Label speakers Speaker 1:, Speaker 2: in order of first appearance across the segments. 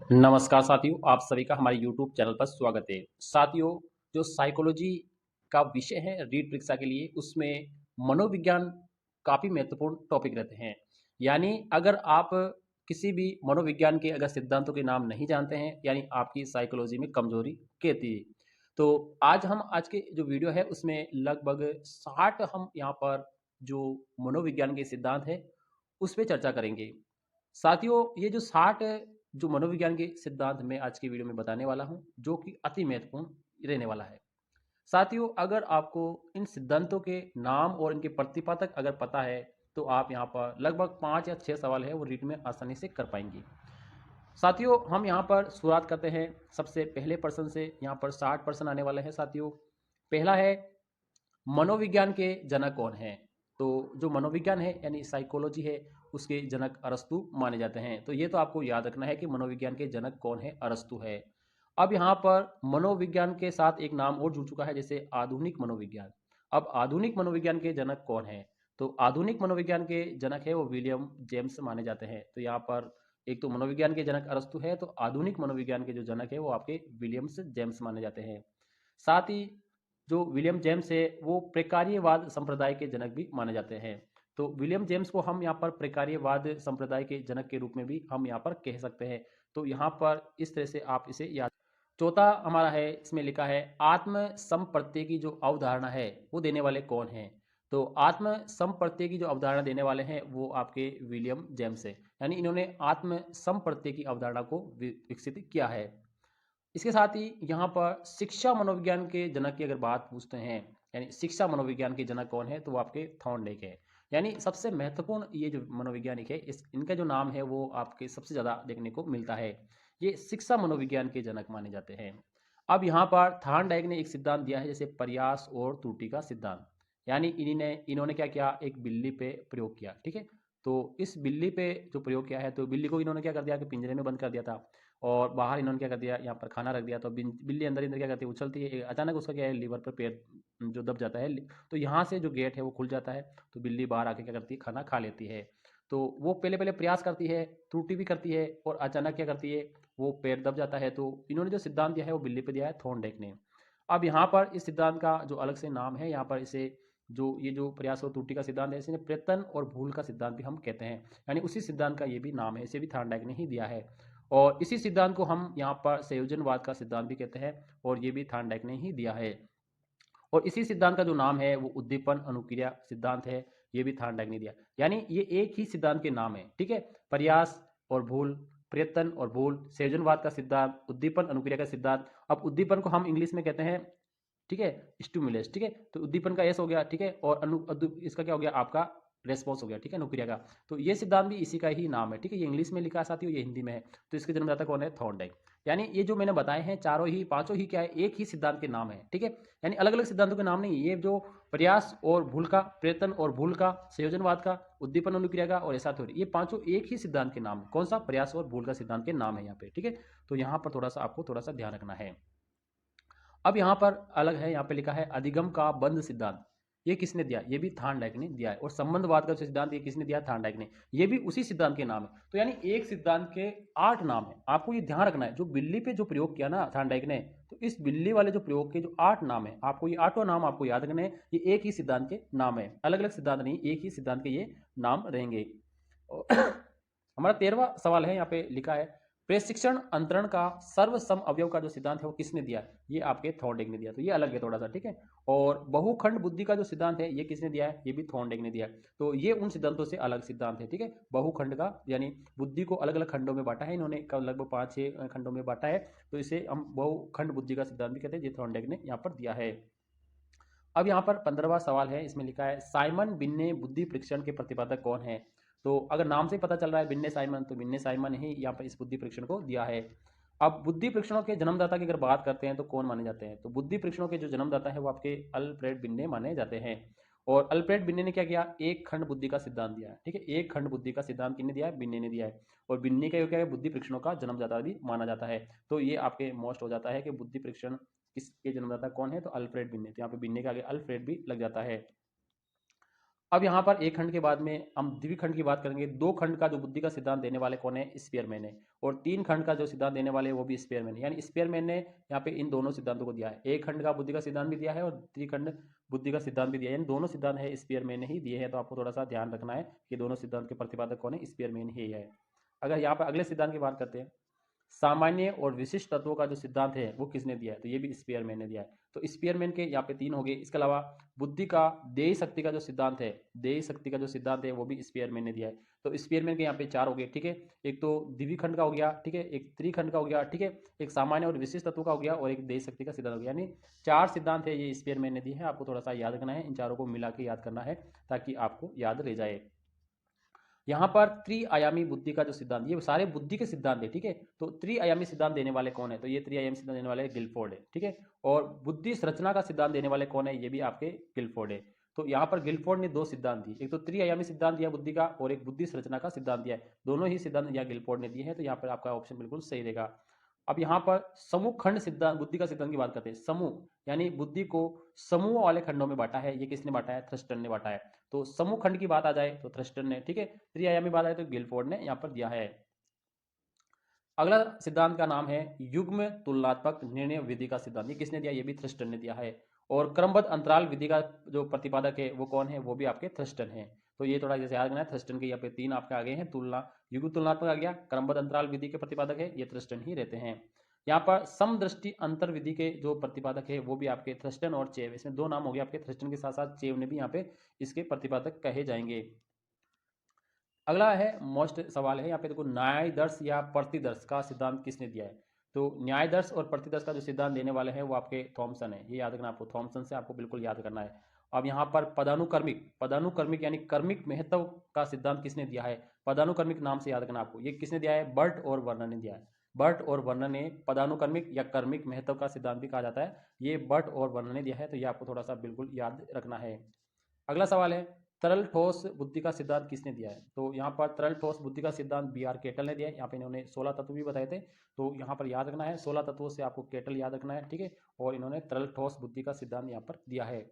Speaker 1: नमस्कार साथियों, आप सभी का हमारे YouTube चैनल पर स्वागत है। साथियों, जो साइकोलॉजी का विषय है रीट परीक्षा के लिए, उसमें मनोविज्ञान काफ़ी महत्वपूर्ण टॉपिक रहते हैं। यानी अगर आप किसी भी मनोविज्ञान के अगर सिद्धांतों के नाम नहीं जानते हैं, यानी आपकी साइकोलॉजी में कमजोरी कहती है। तो आज के जो वीडियो है उसमें लगभग 60 हम यहाँ पर जो मनोविज्ञान के सिद्धांत है उस पर चर्चा करेंगे। साथियों, ये जो 60 जो मनोविज्ञान के सिद्धांत मैं आज की वीडियो में बताने वाला हूं, जो कि अति महत्वपूर्ण रहने वाला है। साथियों, अगर आपको इन सिद्धांतों के नाम और इनके प्रतिपादक अगर पता है, तो आप यहाँ पर लगभग 5 या 6 सवाल है वो रीड में आसानी से कर पाएंगे। साथियों, हम यहाँ पर शुरुआत करते हैं सबसे पहले प्रश्न से। यहाँ पर 60 प्रश्न आने वाले हैं साथियों। पहला है, मनोविज्ञान के जनक कौन हैं? तो जो मनोविज्ञान है यानी साइकोलॉजी है, उसके जनक अरस्तु माने जाते हैं। तो ये तो आपको याद रखना है कि मनोविज्ञान के जनक कौन है, अरस्तु है। अब यहाँ पर मनोविज्ञान के साथ एक नाम और जुड़ चुका है, जैसे आधुनिक मनोविज्ञान। अब आधुनिक मनोविज्ञान के जनक कौन है? तो आधुनिक मनोविज्ञान के जनक है वो विलियम जेम्स माने जाते हैं। तो यहाँ पर एक तो मनोविज्ञान के जनक अरस्तु है, तो आधुनिक मनोविज्ञान के जो जनक है वो आपके विलियम्स जेम्स माने जाते हैं। साथ ही जो विलियम जेम्स है वो प्रकार्यवाद संप्रदाय के जनक भी माने जाते हैं। तो विलियम जेम्स को हम यहाँ पर प्रकार्यवाद संप्रदाय के जनक के रूप में भी हम यहाँ पर कह सकते हैं। तो यहाँ पर इस तरह से आप इसे याद। चौथा हमारा है, इसमें लिखा है आत्म संप्रत्यय की जो अवधारणा है वो देने वाले कौन हैं? तो आत्म संप्रत्यय की जो अवधारणा देने वाले हैं वो आपके विलियम जेम्स है। यानी इन्होंने आत्म संप्रत्यय की अवधारणा को विकसित किया है। इसके साथ ही यहाँ पर शिक्षा मनोविज्ञान के जनक की अगर बात पूछते हैं, यानी शिक्षा मनोविज्ञान के जनक कौन है, तो वो आपके थॉर्नडाइक है। यानी सबसे महत्वपूर्ण ये जो मनोवैज्ञानिक है, इनका जो नाम है वो आपके सबसे ज़्यादा देखने को मिलता है। ये शिक्षा मनोविज्ञान के जनक माने जाते हैं। अब यहाँ पर थॉर्नडाइक ने एक सिद्धांत दिया है, जैसे प्रयास और त्रुटि का सिद्धांत। यानी इन्होंने क्या किया, एक बिल्ली पे प्रयोग किया। ठीक है, तो इस बिल्ली पे जो प्रयोग किया है, तो बिल्ली को इन्होंने क्या कर दिया कि पिंजरे में बंद कर दिया था, और बाहर इन्होंने क्या कर दिया, यहाँ पर खाना रख दिया। तो बिल्ली अंदर अंदर क्या करती है, उछलती है। अचानक उसका क्या है, लीवर पर पैर जो दब जाता है, तो यहाँ से जो गेट है वो खुल जाता है। तो बिल्ली बाहर आके क्या करती है, खाना खा लेती है। तो वो पहले पहले प्रयास करती है, त्रुटि भी करती है, और अचानक क्या करती है, वो पैर दब जाता है। तो इन्होंने जो सिद्धांत दिया है वो बिल्ली पे दिया है थॉर्नडाइक ने। अब यहाँ पर इस सिद्धांत का जो अलग से नाम है, यहाँ पर इसे जो ये जो प्रयास और त्रुटि का सिद्धांत है, इसे प्रयत्न और भूल का सिद्धांत भी हम कहते हैं। यानी उसी सिद्धांत का ये भी नाम है, इसे भी थॉर्नडाइक ने ही दिया है। और इसी सिद्धांत को हम यहाँ पर संयोजनवाद का सिद्धांत भी कहते हैं, और ये भी थॉर्नडाइक ने ही दिया है। और इसी सिद्धांत का जो नाम है वो उद्दीपन अनुक्रिया सिद्धांत है, ये भी थॉर्नडाइक ने दिया। यानी ये एक ही सिद्धांत के नाम है। ठीक है, प्रयास और भूल, प्रयत्न और भूल, संयोजनवाद का सिद्धांत, उद्दीपन अनुक्रिया का सिद्धांत। अब उद्दीपन को हम इंग्लिश में कहते हैं, ठीक है, स्टिमुलस। ठीक है, तो उद्दीपन का एस हो गया। ठीक है, और इसका क्या हो गया, आपका रेस्पॉन्स हो गया। ठीक है, अनुक्रिया का। तो ये सिद्धांत भी इसी का ही नाम है। ठीक है, ये इंग्लिश में लिखा है साथियों, ये हिंदी में है। तो इसके जन्मदाता कौन है, थॉर्नडाइक। यानी ये जो मैंने बताए हैं चारों ही पांचों ही क्या है, एक ही सिद्धांत के नाम है। ठीक है, यानी अलग अलग सिद्धांतों के नाम नहीं। ये जो प्रयास और भूल का, प्रयत्न और भूल का, संयोजनवाद का, उद्दीपन अनुक्रिया का और ऐसा थ्योरी, ये पांचों एक ही सिद्धांत के नाम है। कौन सा, प्रयास और भूल का सिद्धांत के नाम है यहाँ पे। ठीक है, तो यहाँ पर थोड़ा सा आपको थोड़ा सा ध्यान रखना है। अब यहाँ पर अलग है, यहाँ पे लिखा है अधिगम का बंध सिद्धांत। ये किसने दिया, ये भी थॉर्नडाइक ने दिया है। और संबंधवाद का जो सिद्धांत ये किसने दिया, थॉर्नडाइक ने। ये भी उसी सिद्धांत के नाम है। तो यानी एक सिद्धांत के 8 नाम है। आपको ये ध्यान रखना है, जो बिल्ली पे जो प्रयोग किया ना थॉर्नडाइक ने, तो इस बिल्ली वाले जो प्रयोग के जो 8 नाम है, आपको ये 8 नाम आपको याद रखने हैं। ये एक ही सिद्धांत के नाम है, अलग अलग सिद्धांत नहीं, एक ही सिद्धांत के ये नाम रहेंगे। हमारा 13वां सवाल है, यहाँ पे लिखा है प्रशिक्षण अंतरण का सर्वसम अवयव का जो सिद्धांत है वो किसने दिया, ये आपके थॉर्नडाइक ने दिया। तो ये अलग है थोड़ा सा। ठीक है, और बहुखंड बुद्धि का जो सिद्धांत है ये किसने दिया है, ये भी थॉर्नडाइक ने दिया है। तो ये उन सिद्धांतों से अलग सिद्धांत है। ठीक है, बहुखंड का यानी बुद्धि को अलग अलग खंडों में बांटा है इन्होंने, लगभग 5-6 खंडों में बांटा है। तो इसे हम बहुखंड बुद्धि का सिद्धांत भी कहते हैं, ये थॉर्नडाइक ने यहाँ पर दिया है। अब यहाँ पर 15वां सवाल है, इसमें लिखा है साइमन बिन्ने बुद्धि परीक्षण के प्रतिपादक कौन है? तो अगर नाम से पता चल रहा है बिन्ने साइमन, तो बिन्ने साइमन ही यहाँ पर इस बुद्धि परीक्षण को दिया है। अब बुद्धि परीक्षणों के जन्मदाता की अगर बात करते हैं तो कौन माने जाते हैं? तो बुद्धि परीक्षणों के जो जन्मदाता है वो आपके अल्फ्रेड बिन्ने माने जाते हैं। और अल्फ्रेड बिन्ने ने क्या किया, एक खंड बुद्धि का सिद्धांत दिया है। ठीक है, एक खंड बुद्धि का सिद्धांत किसने दिया है, बिन्ने ने दिया है। और बिन्ने का क्या है, बुद्धि परीक्षणों का जन्मदाता भी माना जाता है। तो ये आपके मोस्ट हो जाता है कि बुद्धि परीक्षण किसके जन्मदाता कौन है, तो अल्फ्रेड बिन्ने। तो यहाँ पे बिन्ने के आगे अल्फ्रेड भी लग जाता है। अब यहाँ पर एक खंड के बाद में हम द्विखंड की बात करेंगे। दो खंड का जो बुद्धि का सिद्धांत देने वाले कौन है? स्पीयरमैन है। और तीन खंड का जो सिद्धांत देने वाले वो भी स्पीयरमैन है। यानी स्पीयरमैन ने यहाँ पे इन दोनों सिद्धांतों को दिया है। एक खंड का बुद्धि का सिद्धांत भी दिया है और त्रिखंड बुद्धि का सिद्धांत भी दिया है। यानी दोनों सिद्धांत है स्पीयरमैन ने ही दिए हैं। तो आपको थोड़ा सा ध्यान रखना है कि दोनों सिद्धांत के प्रतिपादक कौन है? स्पीयरमैन ही है। अगर यहाँ पर अगले सिद्धांत की बात करते हैं, सामान्य और विशिष्ट तत्वों का जो सिद्धांत है वो किसने दिया है? तो ये भी स्पीयरमैन ने दिया है। तो स्पीयरमैन के यहाँ पे तीन हो गए। इसके अलावा बुद्धि का देही शक्ति का जो सिद्धांत है, देही शक्ति का जो सिद्धांत है वो भी स्पीयरमैन ने दिया है। तो स्पीयरमैन के यहाँ पे चार हो गए, ठीक है। एक तो द्विखंड का हो गया, ठीक है, एक त्रिखंड का हो गया, ठीक है, एक सामान्य और विशिष्ट तत्व का हो गया और एक देही शक्ति का सिद्धांत हो गया। यानी चार सिद्धांत है ये स्पीयरमैन ने दिए हैं। आपको थोड़ा सा याद रखना है, इन चारों को मिला के याद करना है ताकि आपको याद रह जाए। यहाँ पर त्रिआयामी बुद्धि का जो सिद्धांत, ये सारे बुद्धि के सिद्धांत है, ठीक है। तो त्रिआयामी सिद्धांत देने वाले कौन है? तो ये त्रिआयामी सिद्धांत देने वाले गिलफोर्ड है, ठीक है। और बुद्धि संरचना का सिद्धांत देने वाले कौन है? ये भी आपके गिलफोर्ड है। तो यहाँ पर गिलफोर्ड ने दो सिद्धांत दिए, एक तो त्रिआयामी सिद्धांत दिया बुद्धि का और एक बुद्धि संरचना का सिद्धांत दिया है। दोनों ही सिद्धांत यहाँ गिलफोर्ड ने दिए हैं। तो यहाँ पर आपका ऑप्शन बिल्कुल सही रहेगा। अब यहाँ पर समूह खंड सिद्धांत, बुद्धि का सिद्धांत की बात करते हैं। समूह यानी बुद्धि को समूह वाले खंडों में बांटा है। ये किसने बांटा है? थ्रस्टन ने बांटा है। तो समूह खंड की बात आ जाए तो थ्रस्टन ने, ठीक है। त्रिआयामी बात आए तो गिलफोर्ड ने यहाँ पर दिया है। अगला सिद्धांत का नाम है युग्म तुलनात्मक निर्णय विधि का सिद्धांत। ये किसने दिया? ये भी थ्रस्टन ने दिया है। और क्रमबद्ध अंतराल विधि का जो प्रतिपादक है वो कौन है? वो भी आपके थ्रस्टन है। तो ये थोड़ा जैसे याद रखना है, थ्रस्टन के यहाँ पे तीन आपके आगे हैं। तुलना, युग्म तुलनात्मक आ गया, क्रमबद्ध अंतराल विधि के प्रतिपादक है, ये थ्रस्टन ही रहते हैं। यहाँ पर समदृष्टि अंतर विधि के जो प्रतिपादक है वो भी आपके थ्रस्टन और चेव, इसमें दो नाम हो गए आपके। थ्रस्टन के साथ साथ चेव ने भी यहाँ पे इसके प्रतिपादक कहे जाएंगे। अगला है मोस्ट सवाल है यहाँ पे, देखो न्याय दर्श या प्रतिदर्श का सिद्धांत किसने दिया है? तो न्याय दर्श और प्रतिदर्श का जो सिद्धांत देने वाले हैं वो आपके थॉमसन है। ये याद रखना आपको, थॉमसन से आपको बिल्कुल याद करना है। अब यहाँ पर पदानुक्रमिक, पदानुक्रमिक यानी कर्मिक महत्व का सिद्धांत किसने दिया है? पदानुक्रमिक नाम से याद करना आपको, ये किसने दिया है? बर्ट और वर्नर ने दिया है। बर्ट और वर्नर ने पदानुक्रमिक या कर्मिक महत्व का सिद्धांत भी कहा जाता है, ये बर्ट और वर्नर ने दिया है। तो ये आपको थोड़ा सा बिल्कुल याद रखना है। अगला सवाल है तरल ठोस बुद्धि का सिद्धांत किसने दिया है? तो यहाँ पर तरल ठोस बुद्धि का सिद्धांत बी आर केटल ने दिया है। यहाँ पे इन्होंने 16 तत्व भी बताए थे। तो यहाँ पर याद रखना है, 16 तत्वों से आपको केटल याद रखना है, ठीक है। और इन्होंने तरल ठोस बुद्धि का सिद्धांत यहाँ पर दिया है।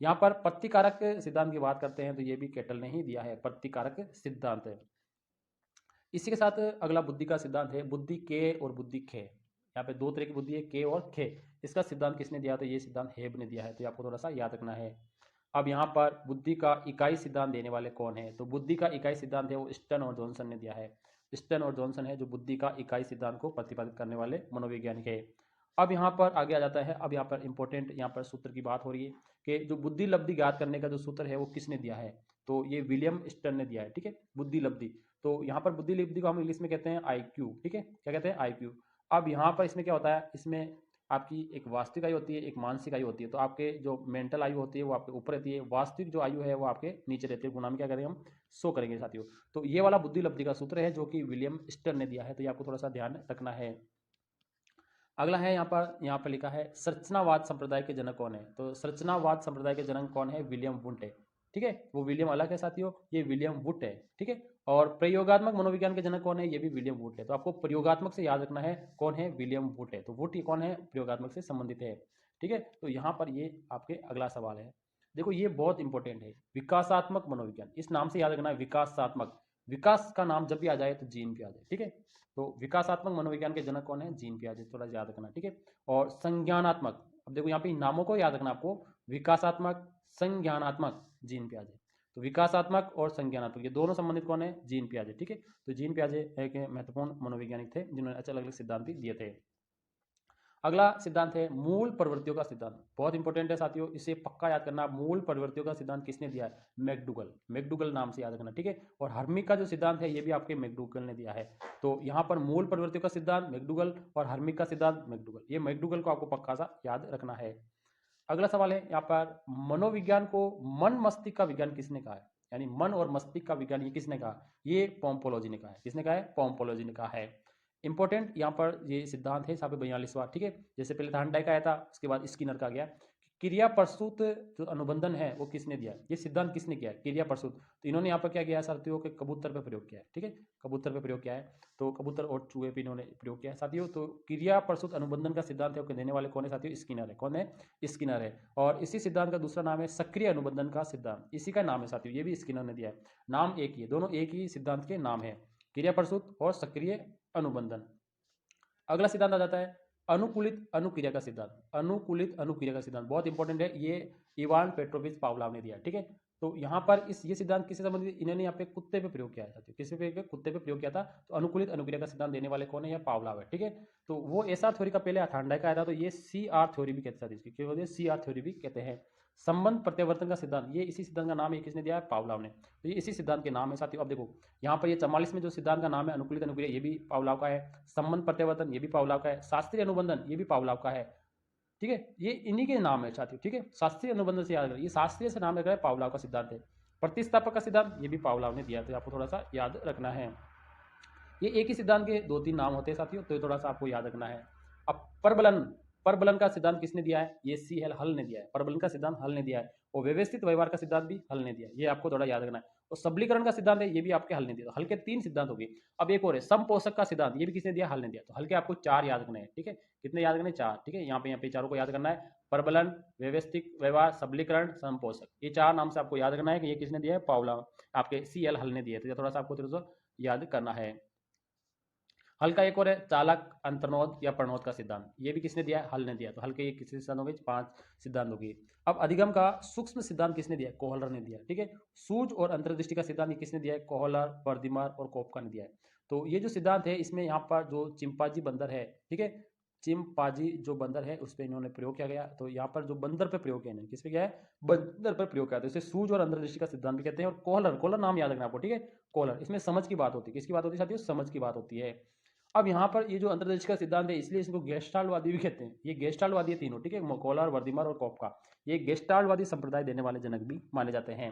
Speaker 1: यहाँ पर प्रतिकारक सिद्धांत की बात करते हैं तो ये भी केटल ने ही दिया है, प्रतिकारक सिद्धांत। इसी के साथ अगला बुद्धि का सिद्धांत है बुद्धि के और बुद्धि खे। यहाँ पे दो तरह की बुद्धि है, के और खे। इसका सिद्धांत किसने दिया? तो ये सिद्धांत हेब ने दिया है। तो आपको थोड़ा सा याद रखना है। अब यहाँ पर बुद्धि का इकाई सिद्धांत देने वाले कौन है? तो बुद्धि का इकाई सिद्धांत है वो स्टर्न और जॉनसन ने दिया है। स्टर्न और जॉनसन है जो बुद्धि का इकाई सिद्धांत को प्रतिपादित करने वाले मनोवैज्ञानिक है। अब यहाँ पर आगे आ जाता है, अब यहाँ पर इंपॉर्टेंट यहाँ पर सूत्र की बात हो रही है कि जो बुद्धि लब्धि ज्ञात करने का जो सूत्र है वो किसने दिया है? तो ये विलियम स्टर्न ने दिया है, ठीक है, बुद्धि लब्धि। तो यहाँ पर बुद्धि लब्धि को हम इंग्लिश में कहते हैं IQ, ठीक है, क्या कहते हैं? IQ। अब यहाँ पर इसमें क्या होता है, इसमें आपकी एक वास्तविक आयु होती है, एक मानसिक आयु होती है। तो आपके जो मेंटल आयु होती है वो आपके ऊपर रहती है, वास्तविक जो आयु है वो आपके नीचे रहती है। गुणा में क्या करेंगे हम? शो करेंगे साथियों। तो ये वाला बुद्धि लब्धि का सूत्र है जो कि विलियम स्टर्न ने दिया है। तो ये आपको थोड़ा सा ध्यान रखना है। अगला है यहाँ पर लिखा है संरचनावाद संप्रदाय के जनक कौन है? तो संरचनावाद संप्रदाय के जनक कौन है? विलियम वुंट है, ठीक है। वो विलियम अलग है साथियों, ये विलियम वुट है, ठीक है। और प्रयोगात्मक मनोविज्ञान के जनक कौन है? ये भी विलियम वुट है। तो आपको प्रयोगात्मक से याद रखना है कौन है? विलियम वुट है। तो वुट ये कौन है? प्रयोगात्मक से संबंधित है, ठीक है। तो यहाँ पर ये आपके अगला सवाल है, देखो ये बहुत इंपॉर्टेंट है, विकासात्मक मनोविज्ञान, इस नाम से याद रखना है, विकासात्मक। विकास का नाम जब भी आ जाए तो जीन पे आ जाए, ठीक है। तो विकासात्मक मनोविज्ञान के जनक कौन है? जीन पियाजे, थोड़ा याद रखना, ठीक है। और संज्ञानात्मक, अब देखो यहाँ पे नामों को याद रखना आपको, विकासात्मक, संज्ञानात्मक, जीन पियाजे। तो विकासात्मक और संज्ञानात्मक ये दोनों संबंधित कौन है? जीन पियाजे, ठीक है। तो जीन पियाजे एक महत्वपूर्ण मनोवैज्ञानिक थे जिन्होंने अलग अलग सिद्धांत भी दिए थे। अगला सिद्धांत है मूल प्रवृत्तियों का सिद्धांत, बहुत इंपॉर्टेंट है साथियों, इसे पक्का याद करना। मूल प्रवृत्तियों का सिद्धांत किसने दिया है? मैकडूगल, मैकडूगल नाम से याद रखना, ठीक है। और हर्मिक का जो सिद्धांत है ये भी आपके मैकडूगल ने दिया है। तो यहाँ पर मूल प्रवृत्तियों का सिद्धांत मैकडूगल और हर्मिक का सिद्धांत मैकडूगल, ये मैकडूगल को आपको पक्का सा याद रखना है। अगला सवाल है यहाँ पर मनोविज्ञान को मन मस्तिष्क का विज्ञान किसने कहा है? यानी मन और मस्तिष्क का विज्ञान ये किसने कहा? ये पोम्पोलॉजी ने कहा है। किसने कहा है? पोम्पोलॉजी ने कहा है। इंपॉर्टेंट यहाँ पर ये सिद्धांत है 42वां, ठीक है। जैसे पहले थार्नडाइक आया था, उसके बाद स्किनर का गया। क्रिया प्रसूत जो अनुबंधन है वो किसने दिया है, ये सिद्धांत किसने किया है, क्रिया प्रसूत। तो इन्होंने यहाँ पर क्या किया है साथियों के कबूतर पे प्रयोग किया है, ठीक है, कबूतर पे प्रयोग किया है, तो कबूतर और चूहे पे इन्होंने प्रयोग किया है साथियों। तो क्रिया प्रसूत अनुबंधन का सिद्धांत है वो देने वाले कौन है साथियों, स्किनर है। कौन है, स्किनर है। और इसी सिद्धांत का दूसरा नाम है सक्रिय अनुबंधन का सिद्धांत, इसी का नाम है साथियों, ये भी स्किनर ने दिया है। नाम एक ही है, दोनों एक ही सिद्धांत के नाम है, क्रिया प्रसूत और सक्रिय अनुबंधन। अगला सिद्धांत आ जाता है अनुकूलित अनुक्रिया का सिद्धांत। अनुकूलित अनुक्रिया का सिद्धांत बहुत इंपॉर्टेंट है, ये इवान पेट्रोविच पावलाव ने दिया, ठीक है। तो यहाँ पर ये सिद्धांत किससे संबंधित, इन्होंने यहाँ पे कुत्ते पे प्रयोग किया है साथियों, किसी पे, कुत्ते पे प्रयोग किया था। तो अनुकूलित अनुक्रिया का सिद्धांत देने वाले कौन है, यह पावलाव है, ठीक है। तो वो एसआर थ्योरी का पहले थार्डनाइक आया था, तो ये सीआर थ्योरी भी कहते हैं इसकी, क्या बोलते हैं, सीआर थ्योरी भी कहते हैं। संबंध प्रत्यावर्तन का सिद्धांत, ये इसी सिद्धांत का नाम है, किसने दिया है, पावलाव ने। तो ये इसी सिद्धांत के नाम है साथियों। अब देखो यहाँ पर ये 44 में जो सिद्धांत का नाम है अनुकूलित अनुक्रिया, ये भी पावलाव का है। संबंध प्रत्यावर्तन ये भी पावलाव का है। शास्त्रीय अनुबंधन ये भी पावलाव का है, ठीक है। ये इन्हीं के नाम है साथियों, ठीक है। शास्त्रीय अनुबंधन से याद रखें, ये शास्त्रीय से नाम रख रहा है, पावलाव का सिद्धांत है। प्रतिस्थापक का सिद्धांत ये भी पावलाव ने दिया, तो आपको थोड़ा सा याद रखना है। ये एक ही सिद्धांत के दो तीन नाम होते हैं साथियों, तो ये थोड़ा सा आपको याद रखना है। अब परबलन, परबलन का सिद्धांत किसने दिया है, ये सी एल हल ने दिया है। परबलन का सिद्धांत हल ने दिया है। और व्यवस्थित व्यवहार का सिद्धांत भी हल ने दिया है, ये आपको थोड़ा याद रखना है। और सबलीकरण का सिद्धांत है, ये भी आपके हल ने दिया। हल के 3 सिद्धांत हो गए। अब एक और है समपोषक का सिद्धांत, ये भी किसने दिया, हल ने दिया। तो हल के आपको 4 याद रखने हैं, ठीक है। कितने याद रखने, 4, ठीक है। यहाँ पे चारों को याद करना है, परबलन, व्यवस्थित व्यवहार, सबलीकरण, समपोषक, ये 4 नाम से आपको याद रखना है कि ये किसने दिया है, पावलाव, आपके सी एल हल ने दिया। तो थोड़ा सा आपको याद करना है। हल का एक और है चालक अंतर्नोद या प्रणोद का सिद्धांत, ये भी किसने दिया है, हल ने दिया। तो हल के ये किसने सिद्धांत हो गए, 5 सिद्धांत हो गए। अब अधिगम का सूक्ष्म सिद्धांत किसने दिया है, कोहलर ने दिया, ठीक है। सूझ और अंतर्दृष्टि का सिद्धांत ये किसने दिया है, कोहलर, वर्दिमर और कोपका ने दिया है। तो ये जो सिद्धांत है इसमें यहाँ पर जो चिंपांजी बंदर है, ठीक है, चिंपांजी जो बंदर है उस पर इन्होंने प्रयोग किया गया। तो यहाँ पर जो बंदर पे प्रयोग किया है, किस पे किया है, बंदर पर प्रयोग किया। तो इसे सूझ और अंतर्दृष्टि का सिद्धांत भी कहते हैं। और कोहलर, कोहलर नाम याद रखना आपको, ठीक है। कोहलर, इसमें समझ की बात होती है, किसकी बात होती है साथियों, समझ की बात होती है। अब यहाँ पर ये जो अंतर्दृष्टि का सिद्धांत है, इसलिए इसको गेस्टाल्टवादी भी कहते हैं। ये गेस्टाल्टवादी है तीनों, ठीक है, कोहलर, वर्दिमर और कोपका, ये गेस्टाल्टवादी संप्रदाय देने वाले जनक भी माने जाते हैं।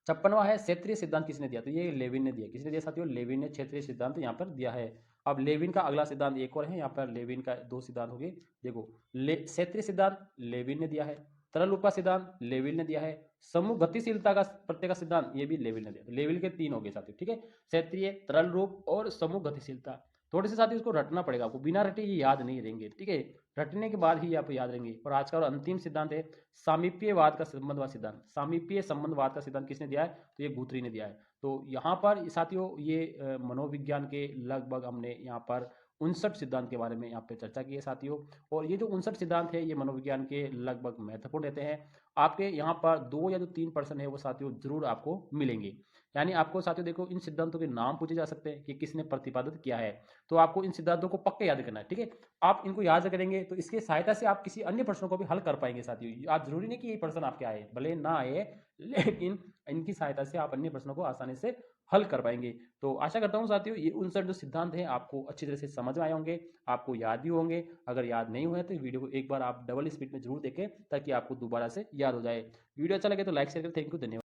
Speaker 1: 56वां है क्षेत्रीय सिद्धांत, किसने दिया, तो ये लेविन ने दिया। किसने दिया साथियों, लेविन ने क्षेत्रीय सिद्धांत यहाँ पर दिया है। अब लेविन का अगला सिद्धांत एक और है, यहाँ पर लेविन का 2 सिद्धांत हो गए। देखो क्षेत्रीय सिद्धांत लेविन ने दिया है, तरल रूप का सिद्धांत लेविन ने दिया है, समूह गतिशीलता का प्रत्यय का सिद्धांत ये भी लेविन ने दिया। तो लेविन के 3 हो गए साथियों, ठीक है, क्षेत्रीय, तरल रूप और समूह गतिशीलता। थोड़े से साथियों इसको रटना पड़ेगा आपको, बिना रटे ये याद नहीं रहेंगे, ठीक है, रटने के बाद ही आप याद रहेंगे। और आज का और अंतिम सिद्धांत है सामीप्यवाद का संबंधवाद सिद्धांत। सामीप्य संबंधवाद का सिद्धांत किसने दिया है, तो ये गुथरी ने दिया है। तो यहाँ पर साथियों ये मनोविज्ञान के लगभग हमने यहाँ पर 59 सिद्धांत के बारे में यहाँ पे चर्चा की है साथियों। और ये जो 59 सिद्धांत है ये मनोविज्ञान के लगभग महत्वपूर्ण रहते हैं। आपके यहाँ पर 2 या जो 3% है वो साथियों जरूर आपको मिलेंगे। यानी आपको साथियों देखो इन सिद्धांतों के नाम पूछे जा सकते हैं कि किसने प्रतिपादित किया है, तो आपको इन सिद्धांतों को पक्के याद करना है, ठीक है। आप इनको याद करेंगे तो इसकी सहायता से आप किसी अन्य प्रश्नों को भी हल कर पाएंगे साथियों। आज जरूरी नहीं कि ये प्रश्न आपके आए, भले ना आए, लेकिन इनकी सहायता से आप अन्य प्रश्नों को आसानी से हल कर पाएंगे। तो आशा करता हूँ साथियों ये 59 जो सिद्धांत हैं आपको अच्छी तरह से समझ में आए होंगे, आपको याद भी होंगे। अगर याद नहीं हुए तो वीडियो को एक बार आप डबल स्पीड में जरूर देखें ताकि आपको दोबारा से याद हो जाए। वीडियो अच्छा लगे तो लाइक शेयर करें। थैंक यू, धन्यवाद।